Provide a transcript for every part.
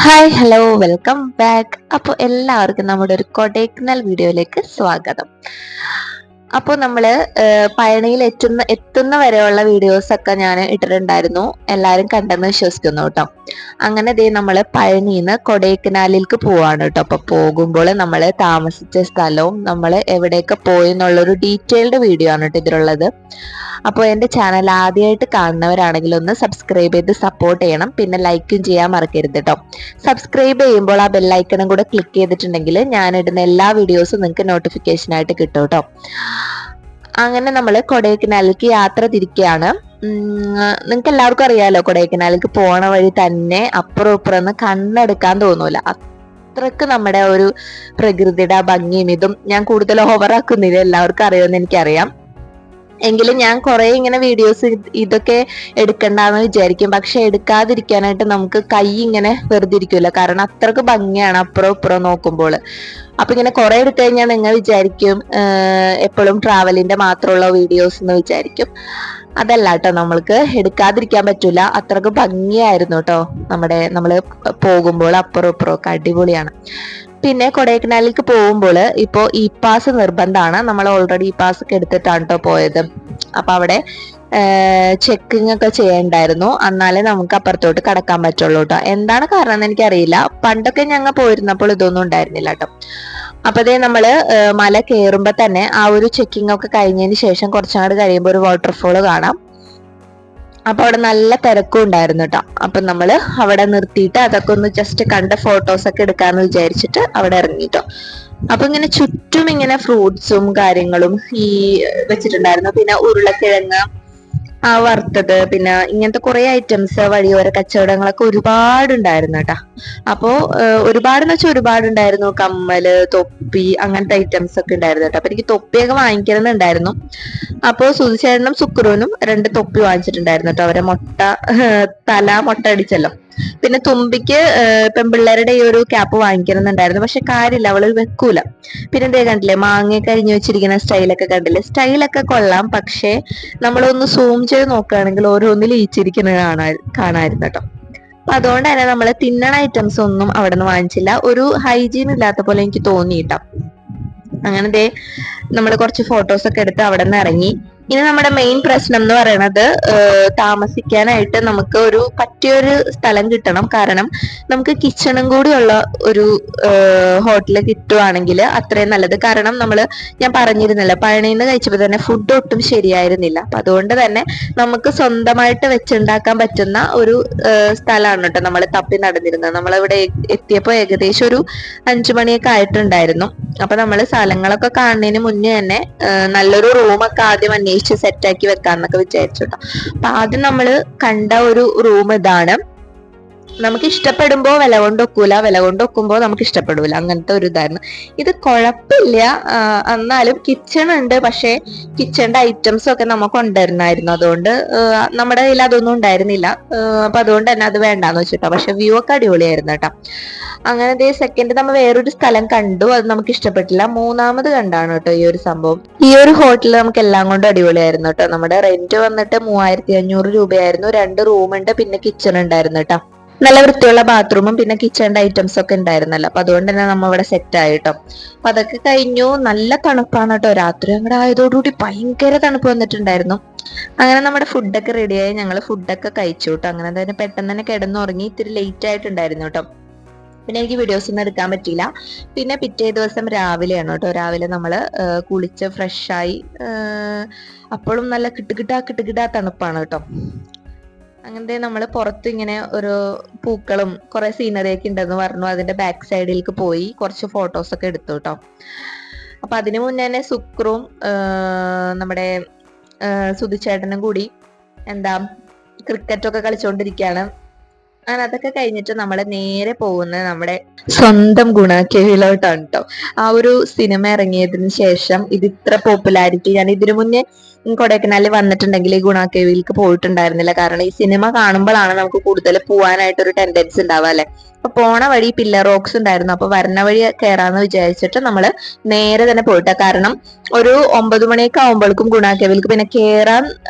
Hi hello welcome back. അപ്പോൾ എല്ലാവർക്കും നമ്മുടെ ഒരു കൊടൈക്കനാൽ വീഡിയോയിലേക്ക് സ്വാഗതം. അപ്പോൾ നമ്മള് പഴനിയിൽ എത്തുന്ന വരെയുള്ള വീഡിയോസ് ഒക്കെ ഞാൻ ഇട്ടിട്ടുണ്ടായിരുന്നു. എല്ലാവരും കണ്ടെന്ന് വിശ്വസിക്കുന്നു കേട്ടോ. അങ്ങനെ ദേ നമ്മള് പഴനിന്ന് കൊടൈക്കനാലിലേക്ക് പോവാണ് കേട്ടോ. അപ്പൊ പോകുമ്പോൾ നമ്മൾ താമസിച്ച സ്ഥലവും നമ്മൾ എവിടെയൊക്കെ പോയി എന്നുള്ളൊരു ഡീറ്റെയിൽഡ് വീഡിയോ ആണ് കേട്ടോ ഇതിലുള്ളത്. അപ്പോൾ എൻ്റെ ചാനൽ ആദ്യമായിട്ട് കാണുന്നവരാണെങ്കിൽ ഒന്ന് സബ്സ്ക്രൈബ് ചെയ്ത് സപ്പോർട്ട് ചെയ്യണം. പിന്നെ ലൈക്കും ചെയ്യാൻ മറക്കരുത് കേട്ടോ. സബ്സ്ക്രൈബ് ചെയ്യുമ്പോൾ ആ ബെല്ലൈക്കണും കൂടെ ക്ലിക്ക് ചെയ്തിട്ടുണ്ടെങ്കിൽ ഞാനിടുന്ന എല്ലാ വീഡിയോസും നിങ്ങൾക്ക് നോട്ടിഫിക്കേഷൻ ആയിട്ട് കിട്ടും കേട്ടോ. അങ്ങനെ നമ്മൾ കൊടൈക്കനാലിലേക്ക് യാത്ര തിരിക്കുകയാണ്. നിങ്ങൾക്ക് എല്ലാവർക്കും അറിയാലോ, കൊടൈക്കനാലിലേക്ക് പോണ വഴി തന്നെ അപ്പുറം ഇപ്പുറം ഒന്ന് കണ്ണെടുക്കാൻ തോന്നൂല. അത്രക്ക് നമ്മുടെ ഒരു പ്രകൃതിയുടെ ഭംഗിയും ഇതും ഞാൻ കൂടുതൽ ഓവറാക്കുന്നില്ല, എല്ലാവർക്കും അറിയുമെന്ന് എനിക്കറിയാം. എങ്കിലും ഞാൻ കുറെ ഇങ്ങനെ വീഡിയോസ് ഇതൊക്കെ എടുക്കണ്ടെന്ന് വിചാരിക്കും. പക്ഷെ എടുക്കാതിരിക്കാനായിട്ട് നമുക്ക് കൈ ഇങ്ങനെ വെറുതെ ഇരിക്കൂല, കാരണം അത്രക്ക് ഭംഗിയാണ് അപ്പുറം ഇപ്പുറം നോക്കുമ്പോൾ. അപ്പൊ ഇങ്ങനെ കുറെ എടുത്തു കഴിഞ്ഞാൽ നിങ്ങൾ വിചാരിക്കും എപ്പോഴും ട്രാവലിന്റെ മാത്രമുള്ള വീഡിയോസ് എന്ന് വിചാരിക്കും. അതല്ല കേട്ടോ, നമ്മൾക്ക് എടുക്കാതിരിക്കാൻ പറ്റൂല. അത്രക്ക് ഭംഗിയായിരുന്നു കേട്ടോ നമ്മള് പോകുമ്പോൾ അപ്പുറം ഇപ്പുറം ഒക്കെ അടിപൊളിയാണ്. പിന്നെ കൊടൈക്കനാലിലേക്ക് പോകുമ്പോൾ ഇപ്പോൾ ഇ പാസ് നിർബന്ധമാണ്. നമ്മൾ ഓൾറെഡി ഇ പാസ് ഒക്കെ എടുത്തിട്ടാണ് കേട്ടോ പോയത്. അപ്പൊ അവിടെ ചെക്കിംഗ് ഒക്കെ ചെയ്യണ്ടായിരുന്നു, എന്നാലേ നമുക്ക് അപ്പുറത്തോട്ട് കടക്കാൻ പറ്റുള്ളൂ കേട്ടോ. എന്താണ് കാരണം എന്ന് എനിക്കറിയില്ല. പണ്ടൊക്കെ ഞങ്ങൾ പോയിരുന്നപ്പോൾ ഇതൊന്നും ഉണ്ടായിരുന്നില്ല കേട്ടോ. അപ്പൊ അതേ നമ്മള് മല കയറുമ്പോ തന്നെ ആ ഒരു ചെക്കിംഗ് ഒക്കെ കഴിഞ്ഞതിന് ശേഷം കുറച്ചങ്ങോട്ട് കഴിയുമ്പോൾ ഒരു വാട്ടർഫോള് കാണാം. അപ്പൊ അവിടെ നല്ല തിരക്കും ഉണ്ടായിരുന്നു കേട്ടോ. അപ്പൊ നമ്മള് അവിടെ നിർത്തിയിട്ട് അതൊക്കെ ഒന്ന് ജസ്റ്റ് കണ്ട ഫോട്ടോസ് ഒക്കെ എടുക്കാന്ന് വിചാരിച്ചിട്ട് അവിടെ ഇറങ്ങിട്ടോ. അപ്പൊ ഇങ്ങനെ ചുറ്റും ഇങ്ങനെ ഫ്രൂട്ട്സും കാര്യങ്ങളും ഈ വെച്ചിട്ടുണ്ടായിരുന്നു. പിന്നെ ഉരുളക്കിഴങ്ങ് വറുത്തത്, പിന്നെ ഇങ്ങനത്തെ കുറെ ഐറ്റംസ് വഴിയോര കച്ചവടങ്ങളൊക്കെ ഒരുപാടുണ്ടായിരുന്നു കേട്ടാ. അപ്പോ ഒരുപാടെന്ന് വെച്ചാൽ ഒരുപാടുണ്ടായിരുന്നു. കമ്മല്, തൊപ്പി, അങ്ങനത്തെ ഐറ്റംസ് ഒക്കെ ഉണ്ടായിരുന്നു കേട്ടോ. അപ്പൊ എനിക്ക് തൊപ്പിയൊക്കെ വാങ്ങിക്കണമെന്നുണ്ടായിരുന്നു. അപ്പോ സുധിച്ചേട്ടനും സുക്രുവിനും 2 തൊപ്പി വാങ്ങിച്ചിട്ടുണ്ടായിരുന്നു കേട്ടോ. അവരെ തല മൊട്ട അടിച്ചല്ലോ. പിന്നെ തുമ്പിക്ക് പെൺപിള്ളേരുടെ ഈ ഒരു ക്യാപ്പ് വാങ്ങിക്കണമെന്നുണ്ടായിരുന്നു. പക്ഷെ കാര്യമില്ല, അവള് വെക്കൂല. പിന്നെ എന്തേ കണ്ടില്ലേ, മാങ്ങയൊക്കെ അരിഞ്ഞു വെച്ചിരിക്കുന്ന സ്റ്റൈലൊക്കെ കണ്ടില്ലേ. സ്റ്റൈലൊക്കെ കൊള്ളാം, പക്ഷെ നമ്മളൊന്ന് സൂം ചെയ്ത് നോക്കുകയാണെങ്കിൽ ഓരോന്നിൽ ഈച്ചിരിക്കുന്നത് കാണാമായിരുന്നു കേട്ടോ. അപ്പൊ അതുകൊണ്ട് തന്നെ നമ്മള് തിന്നണ ഐറ്റംസ് ഒന്നും അവിടെ നിന്ന് വാങ്ങിച്ചില്ല. ഒരു ഹൈജീൻ ഇല്ലാത്ത പോലെ എനിക്ക് തോന്നിയിട്ടോ. അങ്ങനെ ദേ നമ്മൾ കുറച്ച് ഫോട്ടോസ് ഒക്കെ എടുത്ത് അവിടെ നിന്ന് ഇറങ്ങി. ഇനി നമ്മുടെ മെയിൻ പ്രശ്നം എന്ന് പറയുന്നത് താമസിക്കാനായിട്ട് നമുക്ക് ഒരു പറ്റിയൊരു സ്ഥലം കിട്ടണം. കാരണം നമുക്ക് കിച്ചണും കൂടിയുള്ള ഒരു ഹോട്ടല് കിട്ടുവാണെങ്കിൽ അത്രയും നല്ലത്. കാരണം ഞാൻ പറഞ്ഞിരുന്നില്ല, പഴനിന്ന് കഴിച്ചപ്പോൾ തന്നെ ഫുഡ് ഒട്ടും ശരിയായിരുന്നില്ല. അപ്പൊ അതുകൊണ്ട് തന്നെ നമുക്ക് സ്വന്തമായിട്ട് വെച്ചുണ്ടാക്കാൻ പറ്റുന്ന ഒരു സ്ഥലമാണ് കേട്ടോ നമ്മൾ തപ്പി നടന്നിരുന്നത്. നമ്മളിവിടെ എത്തിയപ്പോൾ ഏകദേശം ഒരു 5 മണിയൊക്കെ ആയിട്ടുണ്ടായിരുന്നു. അപ്പൊ നമ്മള് സ്ഥലങ്ങളൊക്കെ കാണുന്നതിന് മുന്നേ തന്നെ നല്ലൊരു റൂമൊക്കെ ആദ്യം അന്വേഷിച്ച് സെറ്റാക്കി വെക്കാന്നൊക്കെ വിചാരിച്ചു കേട്ടോ. അപ്പൊ ആദ്യം നമ്മള് കണ്ട ഒരു റൂം ഇതാണ്. നമുക്ക് ഇഷ്ടപ്പെടുമ്പോ വില കൊണ്ട് ഒക്കൂല, വില കൊണ്ട് ഒക്കുമ്പോ നമുക്ക് ഇഷ്ടപ്പെടൂല, അങ്ങനത്തെ ഒരു ഇതായിരുന്നു. ഇത് കുഴപ്പമില്ല, എന്നാലും കിച്ചൺ ഉണ്ട്. പക്ഷെ കിച്ചണിന്റെ ഐറ്റംസ് ഒക്കെ നമുക്ക് ഉണ്ടായിരുന്നായിരുന്നു. അതുകൊണ്ട് നമ്മുടെ കയ്യിൽ അതൊന്നും ഉണ്ടായിരുന്നില്ല. അപ്പൊ അതുകൊണ്ട് തന്നെ അത് വേണ്ടാന്ന് വെച്ചിട്ടോ. പക്ഷെ വ്യൂ ഒക്കെ അടിപൊളിയായിരുന്നു കേട്ടോ. അങ്ങനെ സെക്കൻഡ് നമ്മൾ വേറൊരു സ്ഥലം കണ്ടു, അത് നമുക്ക് ഇഷ്ടപ്പെട്ടില്ല. മൂന്നാമത് കണ്ടാണ് കേട്ടോ ഈ ഒരു സംഭവം. ഈ ഒരു ഹോട്ടൽ നമുക്ക് എല്ലാം കൊണ്ടും അടിപൊളിയായിരുന്നു കേട്ടോ. നമ്മുടെ റെന്റ് വന്നിട്ട് 3500 രൂപയായിരുന്നു. 2 റൂമുണ്ട്, പിന്നെ കിച്ചൺ ഉണ്ടായിരുന്നു കേട്ടോ. നല്ല വൃത്തിയുള്ള ബാത്റൂമും പിന്നെ കിച്ചണിന്റെ ഐറ്റംസ് ഒക്കെ ഉണ്ടായിരുന്നല്ലോ. അപ്പൊ അതുകൊണ്ട് തന്നെ നമ്മ ഇവിടെ സെറ്റ് ആയിട്ടോ. അപ്പൊ അതൊക്കെ കഴിഞ്ഞു. നല്ല തണുപ്പാണ് കേട്ടോ. രാത്രി അങ്ങോട്ട് ആയതോടുകൂടി ഭയങ്കര തണുപ്പ് വന്നിട്ടുണ്ടായിരുന്നു. അങ്ങനെ നമ്മുടെ ഫുഡൊക്കെ റെഡിയായി, ഞങ്ങൾ ഫുഡൊക്കെ കഴിച്ചു കേട്ടോ. അങ്ങനെ തന്നെ പെട്ടെന്ന് തന്നെ കിടന്നുറങ്ങി. ഇത്തിരി ലേറ്റ് ആയിട്ടുണ്ടായിരുന്നു കേട്ടോ. പിന്നെ എനിക്ക് വീഡിയോസ് ഒന്നും എടുക്കാൻ പറ്റിയില്ല. പിന്നെ പിറ്റേ ദിവസം രാവിലെയാണ് കേട്ടോ. രാവിലെ നമ്മള് കുളിച്ച് ഫ്രഷായി. അപ്പോഴും നല്ല കിട്ടുകിട്ടാ തണുപ്പാണ് കേട്ടോ. അങ്ങനത്തെ നമ്മൾ പുറത്ത് ഇങ്ങനെ ഒരു പൂക്കളും കുറെ സീനറി ഒക്കെ ഉണ്ടെന്ന് പറഞ്ഞു. അതിന്റെ ബാക്ക് സൈഡിലേക്ക് പോയി കുറച്ച് ഫോട്ടോസ് ഒക്കെ എടുത്തു കേട്ടോ. അപ്പൊ അതിനു മുന്നേ തന്നെ സുക്രും നമ്മുടെ സുധിച്ചേട്ടനും കൂടി ക്രിക്കറ്റ് ഒക്കെ കളിച്ചുകൊണ്ടിരിക്കുകയാണ്. അങ്ങനെ അതൊക്കെ കഴിഞ്ഞിട്ട് നമ്മൾ നേരെ പോകുന്നത് നമ്മുടെ സ്വന്തം ഗുണാക്കേവിലോട്ടാണ് കേട്ടോ. ആ ഒരു സിനിമ ഇറങ്ങിയതിന് ശേഷം ഇത് ഇത്ര പോപ്പുലാരിറ്റി ഞാൻ ഇതിനു മുന്നേ കൊടൈക്കനാലിൽ വന്നിട്ടുണ്ടെങ്കിൽ ഈ ഗുണാക്കേവിലേക്ക് പോയിട്ടുണ്ടായിരുന്നില്ല. കാരണം ഈ സിനിമ കാണുമ്പോഴാണ് നമുക്ക് കൂടുതൽ പോവാനായിട്ട് ഒരു ടെൻഡൻസി ഉണ്ടാവുക അല്ലെ. അപ്പൊ പോണ വഴി പില്ലർ റോക്സ് ഉണ്ടായിരുന്നു. അപ്പൊ വരണ വഴി കയറാന്ന് വിചാരിച്ചിട്ട് നമ്മള് നേരെ തന്നെ പോയിട്ടാ. കാരണം ഒരു 9 മണിയൊക്കെ ആവുമ്പോഴേക്കും ഗുണാക്കേവിലേക്ക് പിന്നെ കേറാൻ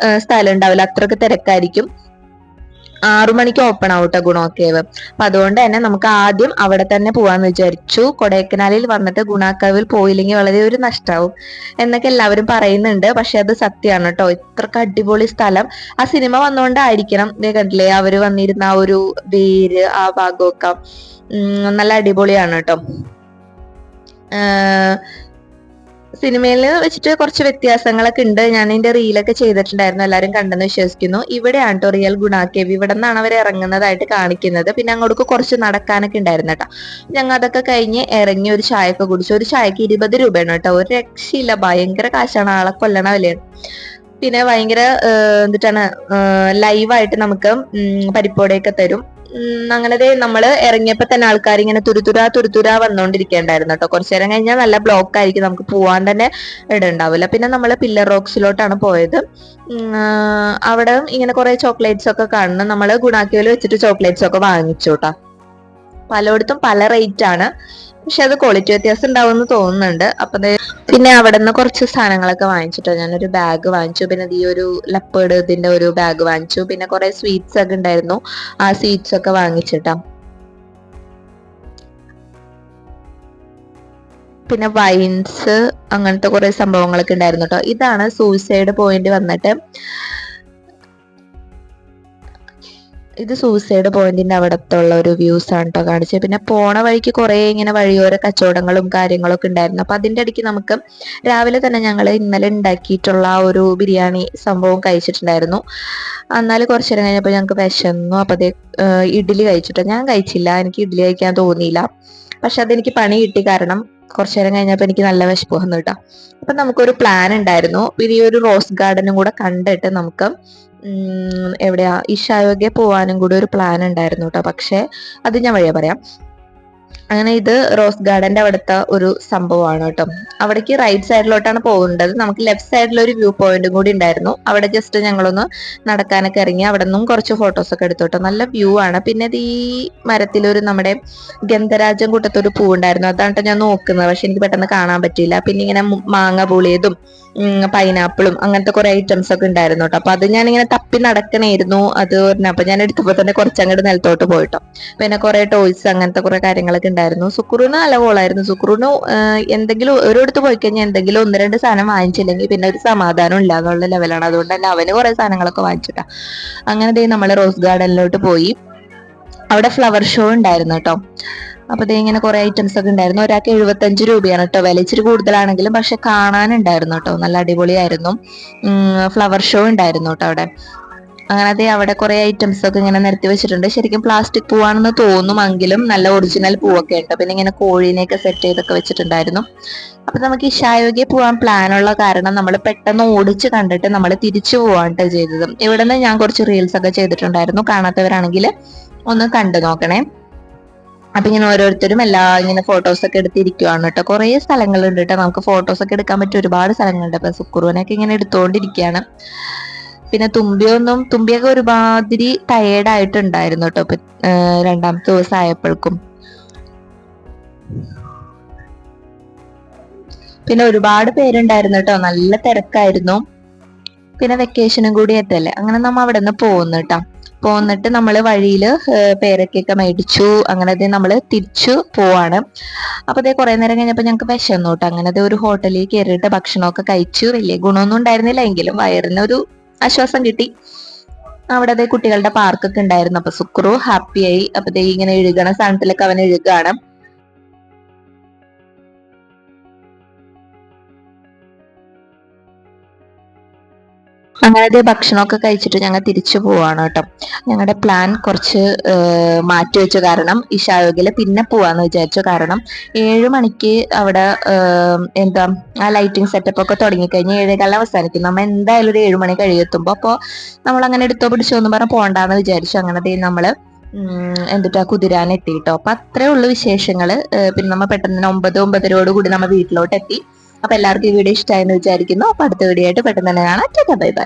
സ്ഥലം ഉണ്ടാവില്ല, അത്രക്ക് തിരക്കായിരിക്കും. 6 മണിക്ക് ഓപ്പൺ ആവട്ടെ ഗുണ കേവ്. അപ്പൊ അതുകൊണ്ട് തന്നെ നമുക്ക് ആദ്യം അവിടെ തന്നെ പോവാന്ന് വിചാരിച്ചു. കൊടൈക്കനാലിൽ വന്നിട്ട് ഗുണ കേവിൽ പോയില്ലെങ്കിൽ വളരെ ഒരു നഷ്ടാവും എന്നൊക്കെ എല്ലാവരും പറയുന്നുണ്ട്. പക്ഷെ അത് സത്യമാണ് കേട്ടോ. ഇത്രക്ക് അടിപൊളി സ്ഥലം. ആ സിനിമ വന്നുകൊണ്ടായിരിക്കണം, കണ്ടില്ലേ അവര് വന്നിരുന്ന ആ ഒരു വേര്, ആ ഭാഗമൊക്കെ നല്ല അടിപൊളിയാണ് കേട്ടോ. സിനിമയിൽ വെച്ചിട്ട് കുറച്ച് വ്യത്യാസങ്ങളൊക്കെ ഉണ്ട്. ഞാൻ ഇതിന്റെ റീലൊക്കെ ചെയ്തിട്ടുണ്ടായിരുന്നു, എല്ലാവരും കണ്ടെന്ന് വിശ്വസിക്കുന്നു. ഇവിടെയാണ് കേട്ടോ റിയൽ ഗുണ കേവ്. ഇവിടെ നിന്നാണ് അവർ ഇറങ്ങുന്നതായിട്ട് കാണിക്കുന്നത്. പിന്നെ അങ്ങോട്ട് കുറച്ച് നടക്കാനൊക്കെ ഉണ്ടായിരുന്നു കേട്ടോ. ഞങ്ങൾ അതൊക്കെ കഴിഞ്ഞ് ഇറങ്ങി ഒരു ചായയൊക്കെ കുടിച്ചു. ഒരു ചായക്ക് 20 രൂപയാണ് കേട്ടോ. ഒരു രക്ഷയില്ല, ഭയങ്കര കാശാണ്, ആളെ കൊല്ലണ വിലയാണ്. പിന്നെ ഭയങ്കര എന്നിട്ടാണ് ലൈവായിട്ട് നമുക്ക് പരിപ്പോടെയൊക്കെ തരും. അങ്ങനെ നമ്മള് ഇറങ്ങിയപ്പോ തന്നെ ആൾക്കാർ ഇങ്ങനെ തുരുതുരാ വന്നോണ്ടിരിക്കണ്ടായിരുന്നു കേട്ടോ. കുറച്ചു നേരം കഴിഞ്ഞാൽ നല്ല ബ്ലോക്ക് ആയിരിക്കും, നമുക്ക് പോവാൻ തന്നെ ഇടണ്ടാവില്ല. പിന്നെ നമ്മള് പില്ലർ റോക്സിലോട്ടാണ് പോയത്. അവിടെ ഇങ്ങനെ കുറെ ചോക്ലേറ്റ്സ് ഒക്കെ കാണുന്നു. നമ്മള് ഗുണാക്കേവിൽ വെച്ചിട്ട് ചോക്ലേറ്റ്സ് ഒക്കെ വാങ്ങിച്ചു കേട്ടോ. പലയിടത്തും പല റേറ്റ് ആണ്, പക്ഷെ അത് ക്വാളിറ്റി വ്യത്യാസം ഉണ്ടാവുമെന്ന് തോന്നുന്നുണ്ട്. അപ്പൊ പിന്നെ അവിടെ നിന്ന് കുറച്ച് സാധനങ്ങളൊക്കെ വാങ്ങിച്ചിട്ടോ. ഞാനൊരു ബാഗ് വാങ്ങിച്ചു, പിന്നെ ഈ ഒരു ലെപ്പേർഡ് ഇതിന്റെ ഒരു ബാഗ് വാങ്ങിച്ചു. പിന്നെ കുറെ സ്വീറ്റ്സ് ഒക്കെ ഉണ്ടായിരുന്നു, ആ സ്വീറ്റ്സ് ഒക്കെ വാങ്ങിച്ചിട്ടാ. പിന്നെ വൈൻസ് അങ്ങനത്തെ കുറെ സംഭവങ്ങളൊക്കെ ഉണ്ടായിരുന്നു കേട്ടോ. ഇതാണ് സൂയിസൈഡ് പോയിന്റ് വന്നിട്ട്. ഇത് സൂയിസൈഡ് പോയിന്റിന്റെ അവിടത്തുള്ള ഒരു വ്യൂസ് ആണ് കേട്ടോ കാണിച്ചത്. പിന്നെ പോണ വഴിക്ക് കുറെ ഇങ്ങനെ വഴിയോര കച്ചവടങ്ങളും കാര്യങ്ങളൊക്കെ ഉണ്ടായിരുന്നു. അപ്പൊ അതിന്റെ ഇടയ്ക്ക് നമുക്ക് രാവിലെ തന്നെ ഞങ്ങൾ ഇന്നലെ ഉണ്ടാക്കിയിട്ടുള്ള ആ ഒരു ബിരിയാണി സംഭവം കഴിച്ചിട്ടുണ്ടായിരുന്നു. എന്നാൽ കുറച്ചു നേരം കഴിഞ്ഞപ്പോൾ ഞങ്ങൾക്ക് വിശന്നു. അപ്പൊ അതേ ഇഡ്ഡലി കഴിച്ചിട്ടോ. ഞാൻ കഴിച്ചില്ല, എനിക്ക് ഇഡ്ഡലി കഴിക്കാൻ തോന്നിയില്ല. പക്ഷെ അതെനിക്ക് പണി കിട്ടി, കാരണം കുറച്ചു നേരം കഴിഞ്ഞപ്പോൾ എനിക്ക് നല്ല വിശപ്പ് വന്നു കേട്ടോ. അപ്പൊ നമുക്കൊരു പ്ലാൻ ഉണ്ടായിരുന്നു, പിന്നെ ഈ ഒരു റോസ് ഗാർഡനും കൂടെ കണ്ടിട്ട് നമുക്ക് എവിടെയാ ഇഷായോഗ്യ പോവാനും കൂടി ഒരു പ്ലാൻ ഉണ്ടായിരുന്നു കേട്ടോ. പക്ഷെ അത് ഞാൻ വഴിയാ പറയാം. അങ്ങനെ ഇത് റോസ് ഗാർഡന്റെ അവിടുത്തെ ഒരു സംഭവമാണ് കേട്ടോ. അവിടേക്ക് റൈറ്റ് സൈഡിലോട്ടാണ് പോകുന്നത്. നമുക്ക് ലെഫ്റ്റ് സൈഡിൽ ഒരു വ്യൂ പോയിന്റും കൂടി ഉണ്ടായിരുന്നു. അവിടെ ജസ്റ്റ് ഞങ്ങളൊന്ന് നടക്കാനൊക്കെ ഇറങ്ങി. അവിടെ നിന്നും കുറച്ച് ഫോട്ടോസ് ഒക്കെ എടുത്തു കേട്ടോ. നല്ല വ്യൂ ആണ്. പിന്നെ ഈ മരത്തിലൊരു നമ്മുടെ ഗന്ധരാജം കൂട്ടത്തൊരു പൂ ഉണ്ടായിരുന്നു. അതാണ് ഞാൻ നോക്കുന്നത്, പക്ഷെ എനിക്ക് പെട്ടെന്ന് കാണാൻ പറ്റിയില്ല. പിന്നെ ഇങ്ങനെ മാങ്ങ പുളിയതും പൈനാപ്പിളും അങ്ങനത്തെ കുറെ ഐറ്റംസ് ഒക്കെ ഉണ്ടായിരുന്നു കേട്ടോ. അപ്പൊ അത് ഞാനിങ്ങനെ തപ്പി നടക്കണായിരുന്നു. അത് അപ്പൊ ഞാൻ എടുത്തപ്പോ തന്നെ കുറച്ചങ്ങോട്ട് നിലത്തോട്ട് പോയിട്ടോ. പിന്നെ കുറെ ടോയ്സ് അങ്ങനത്തെ കുറെ കാര്യങ്ങളൊക്കെ ഉണ്ടായിരുന്നു. സുക്രൂന് നല്ല കോളായിരുന്നു. സുക്രൂന് എന്തെങ്കിലും ഒരിടത്ത് പോയി കഴിഞ്ഞാൽ എന്തെങ്കിലും 1-2 സാധനം വാങ്ങിച്ചില്ലെങ്കിൽ പിന്നെ ഒരു സമാധാനം ഇല്ല എന്നുള്ള ലെവലാണ്. അതുകൊണ്ട് തന്നെ അവന് കുറെ സാധനങ്ങളൊക്കെ വാങ്ങിച്ചിട്ടാ. അങ്ങനെ നമ്മള് റോസ് ഗാർഡനിലോട്ട് പോയി. അവിടെ ഫ്ലവർ ഷോ ഉണ്ടായിരുന്നു കേട്ടോ. അപ്പൊ ഇങ്ങനെ കുറെ ഐറ്റംസ് ഒക്കെ ഉണ്ടായിരുന്നു. ഒരാൾക്ക് 75 രൂപയാണ് കേട്ടോ വില. ഇച്ചിരി കൂടുതലാണെങ്കിലും പക്ഷെ കാണാനുണ്ടായിരുന്നു കേട്ടോ, നല്ല അടിപൊളിയായിരുന്നു. ഫ്ലവർ ഷോ ഉണ്ടായിരുന്നു കേട്ടോ അവിടെ. അങ്ങനെ അവിടെ കുറെ ഐറ്റംസ് ഒക്കെ ഇങ്ങനെ നിരത്തി വെച്ചിട്ടുണ്ട്. ശരിക്കും പ്ലാസ്റ്റിക് പൂവാണെന്ന് തോന്നുമെങ്കിലും നല്ല ഒറിജിനൽ പൂവൊക്കെ ഉണ്ട്. പിന്നെ ഇങ്ങനെ കോഴീനെയൊക്കെ സെറ്റ് ചെയ്തൊക്കെ വെച്ചിട്ടുണ്ടായിരുന്നു. അപ്പൊ നമുക്ക് ഇഷായോഗ്യ പോവാൻ പ്ലാനുള്ള കാരണം നമ്മൾ പെട്ടെന്ന് ഓടിച്ച് കണ്ടിട്ട് നമ്മൾ തിരിച്ചു പോവാണ് ചെയ്തത്. ഇവിടെ നിന്ന് ഞാൻ കുറച്ച് റീൽസ് ഒക്കെ ചെയ്തിട്ടുണ്ടായിരുന്നു, കാണാത്തവരാണെങ്കിൽ ഒന്ന് കണ്ടു നോക്കണേ. അപ്പൊ ഇങ്ങനെ ഓരോരുത്തരും ഇങ്ങനെ ഫോട്ടോസ് ഒക്കെ എടുത്തിരിക്കുവാണ് കേട്ടോ. കുറെ സ്ഥലങ്ങളുണ്ട് കേട്ടോ, നമുക്ക് ഫോട്ടോസ് ഒക്കെ എടുക്കാൻ പറ്റിയ ഒരുപാട് സ്ഥലങ്ങളുണ്ട്. അപ്പൊ സുക്കുറുവിനൊക്കെ ഇങ്ങനെ എടുത്തോണ്ടിരിക്കുകയാണ്. പിന്നെ തുമ്പിയൊക്കെ ഒരുമാതിരി ടയേർഡായിട്ടുണ്ടായിരുന്നു കേട്ടോ. ഇപ്പൊ രണ്ടാമത്തെ ദിവസം ആയപ്പോഴേക്കും. പിന്നെ ഒരുപാട് പേരുണ്ടായിരുന്നു കേട്ടോ, നല്ല തിരക്കായിരുന്നു. പിന്നെ വെക്കേഷനും കൂടി എത്തല്ലേ. അങ്ങനെ നമ്മൾ അവിടെ നിന്ന് പോകുന്നു കേട്ടോ. പോന്നിട്ട് നമ്മൾ വഴിയിൽ പേരക്കൊക്കെ മേടിച്ചു. അങ്ങനെ നമ്മൾ തിരിച്ചു പോവാണ്. അപ്പൊ കുറെ നേരം കഴിഞ്ഞപ്പോൾ ഞങ്ങൾക്ക് വിശന്നു കേട്ടോ. അങ്ങനെ ഒരു ഹോട്ടലിൽ കയറിയിട്ട് ഭക്ഷണമൊക്കെ കഴിച്ചു. വലിയ ഗുണമൊന്നും ഉണ്ടായിരുന്നില്ല, എങ്കിലും വയറിനൊരു ആശ്വാസം കിട്ടി. അവിടെ കുട്ടികളുടെ പാർക്കൊക്കെ ഉണ്ടായിരുന്നു. അപ്പൊ സുക്രു ഹാപ്പിയായി. അപ്പൊ ഇങ്ങനെ എഴുകണ സാധനത്തിലൊക്കെ അവൻ എഴുകാണ്. അങ്ങനെ ഭക്ഷണമൊക്കെ കഴിച്ചിട്ട് ഞങ്ങൾ തിരിച്ചു പോവാണ് കേട്ടോ. ഞങ്ങളുടെ പ്ലാൻ കുറച്ച് മാറ്റി വെച്ചു, കാരണം ഇഷായോഗില് പിന്നെ പോവാന്ന് വിചാരിച്ചു. കാരണം 7 മണിക്ക് അവിടെ എന്താ ആ ലൈറ്റിംഗ് സെറ്റപ്പ് ഒക്കെ തുടങ്ങിക്കഴിഞ്ഞ് 7:15 അവസാനിക്കും. നമ്മൾ എന്തായാലും ഒരു 7 മണി കഴിയെത്തുമ്പോ. അപ്പോൾ നമ്മൾ അങ്ങനെ എടുത്തോ പിടിച്ചോ എന്ന് പറഞ്ഞാൽ പോകണ്ടാന്ന് വിചാരിച്ചു. അങ്ങനെ നമ്മള് കുതിരാൻ എത്തി കേട്ടോ. അപ്പൊ അത്രേ ഉള്ളു വിശേഷങ്ങള്. പിന്നെ നമ്മൾ പെട്ടെന്ന് 9-9:30 കൂടി നമ്മൾ വീട്ടിലോട്ട് എത്തി. അപ്പൊ എല്ലാവർക്കും ഈ വീഡിയോ ഇഷ്ടമായെന്ന് വിചാരിക്കുന്നു. അപ്പൊ അടുത്ത വീഡിയോ ആയിട്ട് പെട്ടെന്ന് തന്നെ കാണാം. Bye bye.